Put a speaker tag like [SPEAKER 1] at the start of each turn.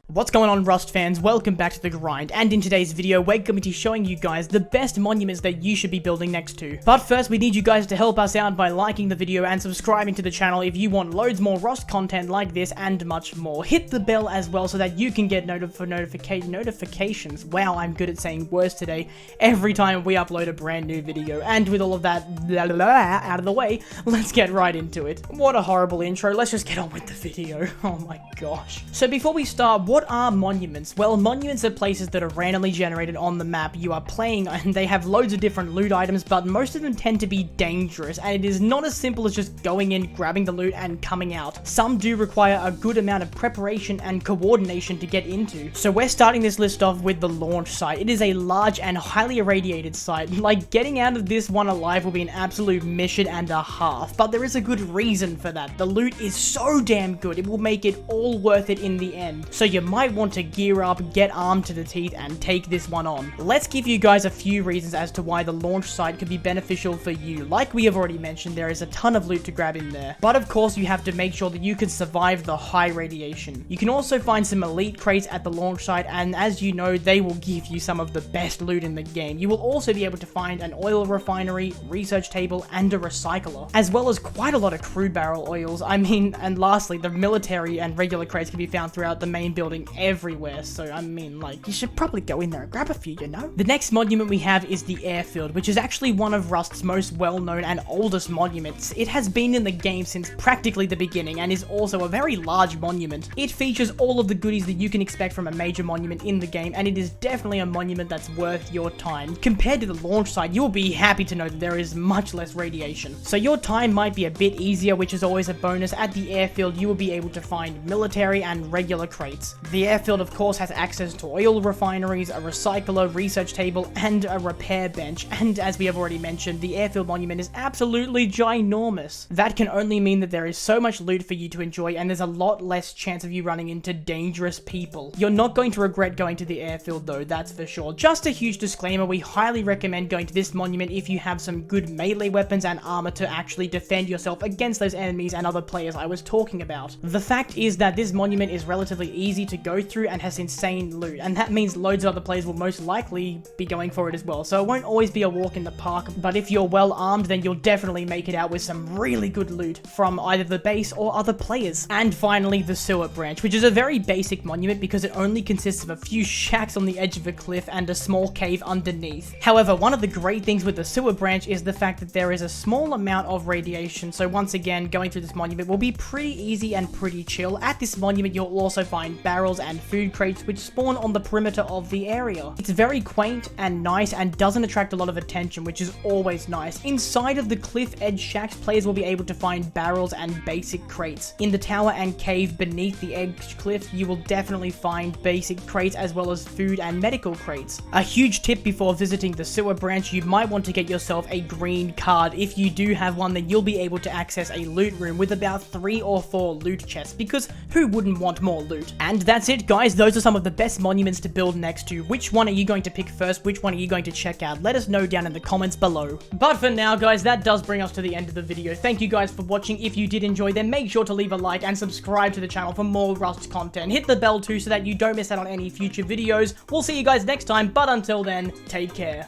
[SPEAKER 1] What's going on, Rust fans? Welcome back to The Grind, and in today's video we're going to be showing you guys the best monuments that you should be building next to. But first we need you guys to help us out by liking the video and subscribing to the channel if you want loads more Rust content like this and much more. Hit the bell as well so that you can get notifications. Wow, I'm good at saying words today. Every time we upload a brand new video. And with all of that out of the way, let's get right into it. What a horrible intro. Let's just get on with the video. Oh my gosh. So before we start, what are monuments? Well, monuments are places that are randomly generated on the map you are playing, and they have loads of different loot items, but most of them tend to be dangerous, and it is not as simple as just going in, grabbing the loot, and coming out. Some do require a good amount of preparation and coordination to get into. So we're starting this list off with the launch site. It is a large and highly irradiated site. Like, getting out of this one alive will be an absolute mission and a half, but there is a good reason for that. The loot is so damn good, it will make it all worth it in the end. So you might want to gear up, get armed to the teeth, and take this one on. Let's give you guys a few reasons as to why the launch site could be beneficial for you. Like we have already mentioned, there is a ton of loot to grab in there. But of course, you have to make sure that you can survive the high radiation. You can also find some elite crates at the launch site, and as you know, they will give you some of the best loot in the game. You will also be able to find an oil refinery, research table, and a recycler, as well as quite a lot of crude barrel oils. And lastly, the military and regular crates can be found throughout the main building everywhere, so you should probably go in there and grab a few, you know? The next monument we have is the airfield, which is actually one of Rust's most well-known and oldest monuments. It has been in the game since practically the beginning and is also a very large monument. It features all of the goodies that you can expect from a major monument in the game, and it is definitely a monument that's worth your time. Compared to the launch site, you'll be happy to know that there is much less radiation. So your time might be a bit easier, which is always a bonus. At the airfield, you will be able to find military and regular crates. The airfield, of course, has access to oil refineries, a recycler, research table, and a repair bench. And as we have already mentioned, the airfield monument is absolutely ginormous. That can only mean that there is so much loot for you to enjoy, and there's a lot less chance of you running into dangerous people. You're not going to regret going to the airfield though, that's for sure. Just a huge disclaimer, we highly recommend going to this monument if you have some good melee weapons and armor to actually defend yourself against those enemies and other players I was talking about. The fact is that this monument is relatively easy to go through and has insane loot, and that means loads of other players will most likely be going for it as well, so it won't always be a walk in the park, but if you're well armed, then you'll definitely make it out with some really good loot from either the base or other players. And finally, the sewer branch, which is a very basic monument because it only consists of a few shacks on the edge of a cliff and a small cave underneath. However, one of the great things with the sewer branch is the fact that there is a small amount of radiation, so once again, going through this monument will be pretty easy and pretty chill. At this monument, you'll also find barrels and food crates which spawn on the perimeter of the area. It's very quaint and nice and doesn't attract a lot of attention, which is always nice. Inside of the cliff edge shacks, players will be able to find barrels and basic crates. In the tower and cave beneath the edge cliff, you will definitely find basic crates as well as food and medical crates. A huge tip before visiting the sewer branch, you might want to get yourself a green card. If you do have one, then you'll be able to access a loot room with about 3 or 4 loot chests, because who wouldn't want more loot? And that's it, guys. Those are some of the best monuments to build next to. Which one are you going to pick first? Which one are you going to check out? Let us know down in the comments below. But for now, guys, that does bring us to the end of the video. Thank you guys for watching. If you did enjoy, then make sure to leave a like and subscribe to the channel for more Rust content. Hit the bell too so that you don't miss out on any future videos. We'll see you guys next time, but until then, take care.